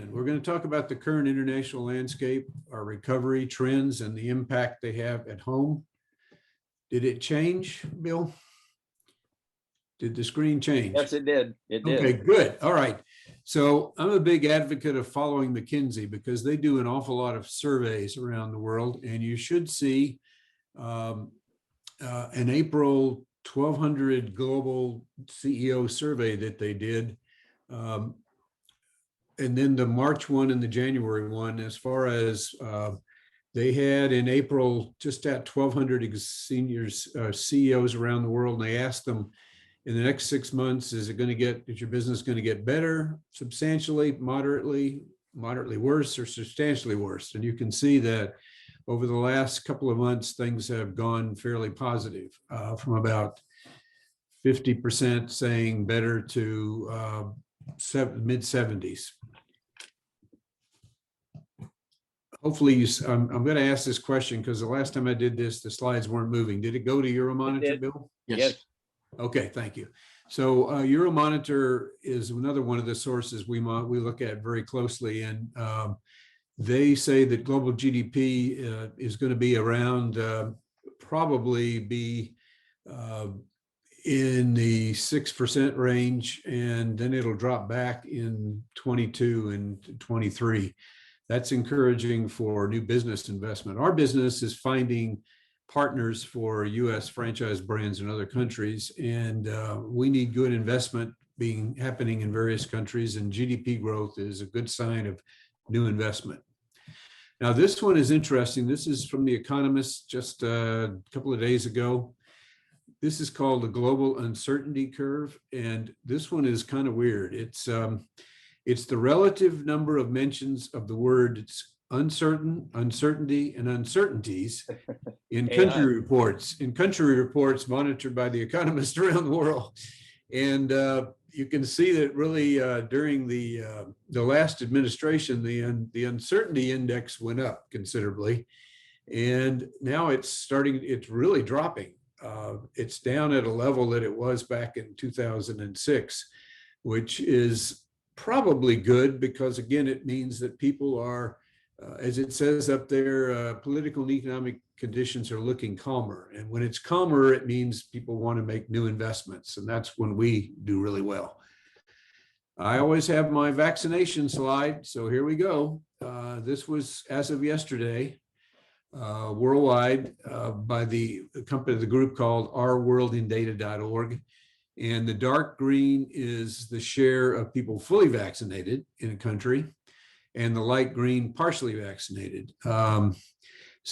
in. We're going to talk about the current international landscape, our recovery trends, and the impact they have at home. Did it change, Bill? Did the screen change? Yes, it did. It did. Okay, good. All right. So I'm a big advocate of following McKinsey because they do an awful lot of surveys around the world, and you should see an April 1,200 global CEO survey that they did. And then the March one and the January one, as far as they had in April, just at 1,200 seniors, CEOs around the world, and they asked them, in the next 6 months, is your business going to get better, substantially, moderately worse, or substantially worse? And you can see that over the last couple of months, things have gone fairly positive, from about 50% saying better to mid 70s. Hopefully, I'm going to ask this question because the last time I did this, the slides weren't moving. Did it go to Euromonitor, Bill? Yes. Okay, thank you. So Euromonitor is another one of the sources we look at very closely, and they say that global GDP is going to be around, probably be in the 6% range, and then it'll drop back in 22 and 23. That's encouraging for new business investment. Our business is finding partners for U.S. franchise brands in other countries, and we need good investment happening in various countries, and GDP growth is a good sign of new investment. Now, this one is interesting. This is from The Economist just a couple of days ago. This is called the Global Uncertainty Curve, and this one is kind of weird. It's the relative number of mentions of the words uncertain, uncertainty, and uncertainties in country reports. In country reports monitored by The Economist around the world, and you can see that really during the last administration, the uncertainty index went up considerably, and now it's really dropping. It's down at a level that it was back in 2006, which is probably good because, again, it means that people are, as it says up there, political and economic conditions are looking calmer. And when it's calmer, it means people want to make new investments. And that's when we do really well. I always have my vaccination slide. So here we go. This was, as of yesterday, worldwide by the group called ourworldindata.org. And the dark green is the share of people fully vaccinated in a country, and the light green partially vaccinated. So,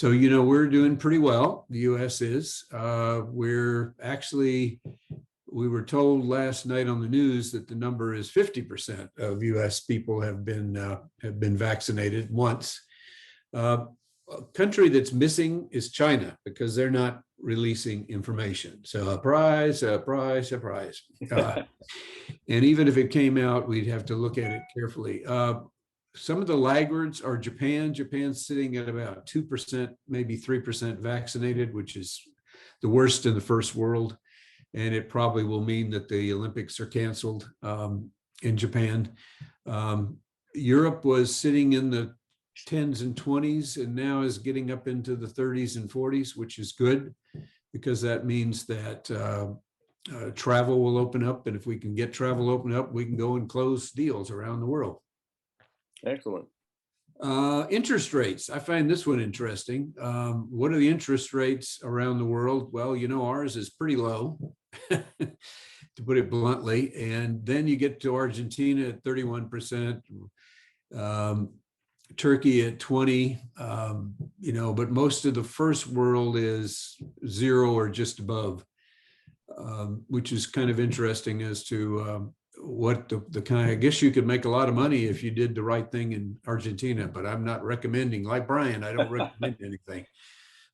we're doing pretty well. The U.S. is. We were told last night on the news that the number is 50% of U.S. people have been vaccinated once. A country that's missing is China because they're not releasing information. So surprise, surprise, surprise. And even if it came out, we'd have to look at it carefully. Some of the laggards are Japan. Japan's sitting at about 2%, maybe 3% vaccinated, which is the worst in the first world. And it probably will mean that the Olympics are canceled in Japan. Europe was sitting in the 10s and 20s and now is getting up into the 30s and 40s, which is good because that means that travel will open up. And if we can get travel open up, we can go and close deals around the world. Excellent. Interest rates. I find this one interesting. What are the interest rates around the world? Well, ours is pretty low, to put it bluntly. And then you get to Argentina at 31%, Turkey at 20%, but most of the first world is 0 or just above, which is kind of interesting as to what the kind. I guess you could make a lot of money if you did the right thing in Argentina, but I'm not recommending, like Brian, I don't recommend anything.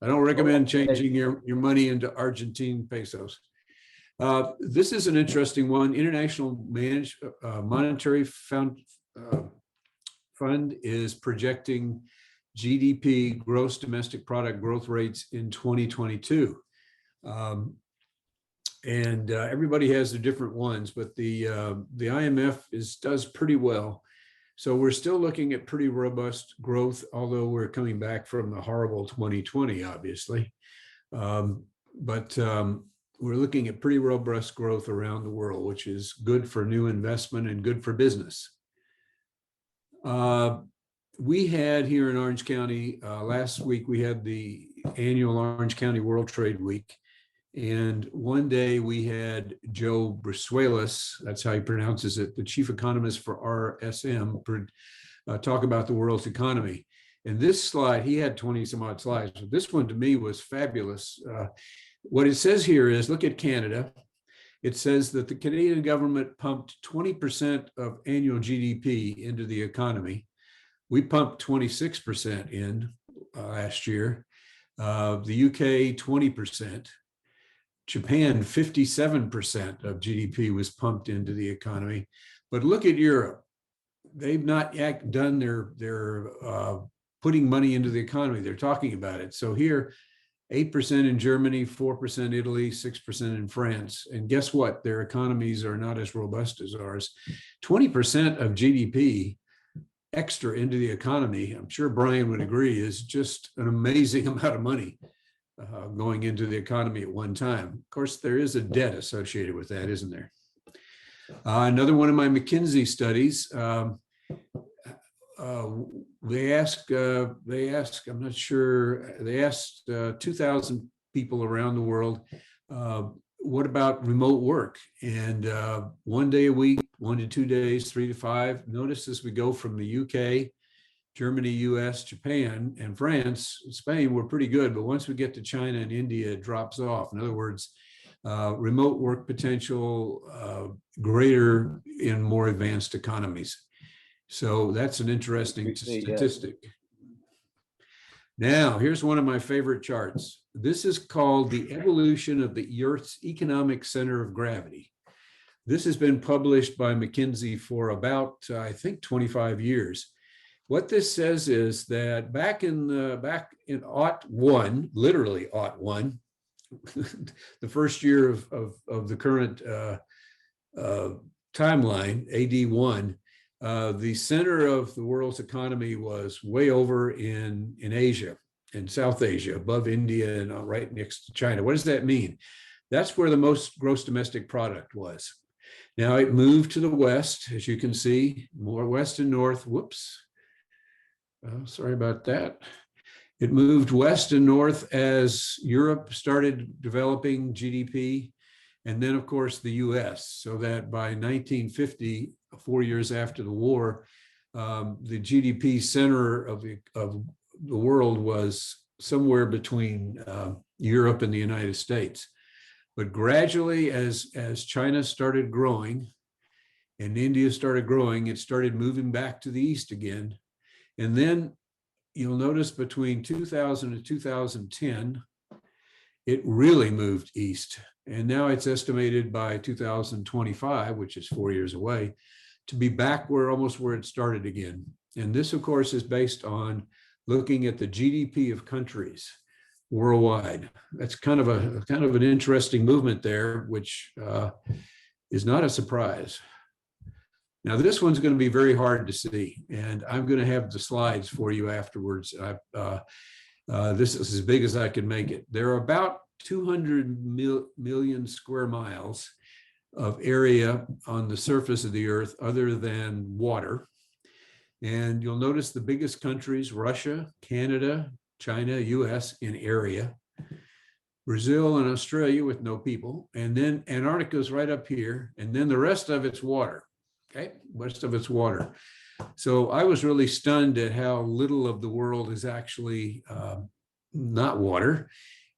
I don't recommend changing your money into Argentine pesos. This is an interesting one. International Monetary Fund is projecting GDP, gross domestic product growth rates in 2022. And everybody has their different ones, but the IMF does pretty well. So we're still looking at pretty robust growth, although we're coming back from the horrible 2020, obviously. But we're looking at pretty robust growth around the world, which is good for new investment and good for business. We had here in Orange County, last week, we had the annual Orange County World Trade Week. And one day we had Joe Brusuelas, that's how he pronounces it, the chief economist for RSM, talk about the world's economy. And this slide, he had 20 some odd slides, but this one to me was fabulous. What it says here is, look at Canada. It says that the Canadian government pumped 20% of annual GDP into the economy. We pumped 26% in last year. The UK, 20%. Japan, 57% of GDP was pumped into the economy. But look at Europe. They've not yet done their putting money into the economy. They're talking about it. So here, 8% in Germany, 4% Italy, 6% in France. And guess what? Their economies are not as robust as ours. 20% of GDP extra into the economy, I'm sure Brian would agree, is just an amazing amount of money going into the economy at one time. Of course, there is a debt associated with that, isn't there? Another one of my McKinsey studies, they asked, I'm not sure, they asked 2,000 people around the world, what about remote work? And 1 day a week, 1 to 2 days, 3 to 5. Notice as we go from the UK, Germany, US, Japan, and France, Spain, we're pretty good. But once we get to China and India, it drops off. In other words, remote work potential greater in more advanced economies. So that's an interesting statistic. Now, here's one of my favorite charts. This is called the evolution of the Earth's economic center of gravity. This has been published by McKinsey for about, I think, 25 years. What this says is that back in aught one, literally aught one, the first year of the current timeline, AD 1, the center of the world's economy was way over in Asia, in South Asia, above India and right next to China. What does that mean? That's where the most gross domestic product was. Now it moved to the west, as you can see, more west and north. Whoops. Sorry about that. It moved west and north as Europe started developing GDP, and then, of course, the US, so that by 1950, 4 years after the war, the GDP center of the world was somewhere between Europe and the United States. But gradually, as China started growing and India started growing, it started moving back to the east again. And then you'll notice between 2000 and 2010, it really moved east. And now it's estimated by 2025, which is 4 years away, to be back almost where it started again. And this, of course, is based on looking at the GDP of countries worldwide. That's kind of an interesting movement there, which is not a surprise. Now, this one's going to be very hard to see, and I'm going to have the slides for you afterwards. This is as big as I can make it. There are about 200 million square miles of area on the surface of the earth other than water. And you'll notice the biggest countries, Russia, Canada, China, US in area, Brazil and Australia with no people, and then Antarctica is right up here, and then the rest of it's water. Okay, most of it's water. So I was really stunned at how little of the world is actually not water,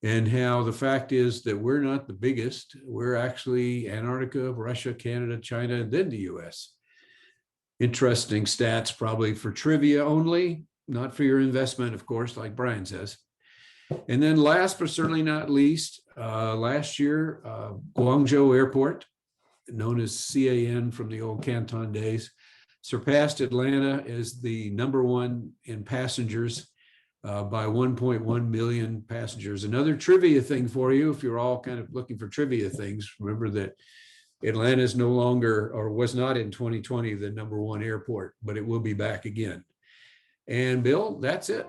and how the fact is that we're not the biggest. We're actually Antarctica, Russia, Canada, China, and then the US. Interesting stats, probably for trivia only, not for your investment, of course, like Brian says. And then last but certainly not least, last year, Guangzhou Airport, known as CAN from the old Canton days, surpassed Atlanta as the #1 in passengers by 1.1 million passengers. Another trivia thing for you, if you're all kind of looking for trivia things, remember that Atlanta is no longer, or was not in 2020, the #1 airport, but it will be back again. And Bill, that's it.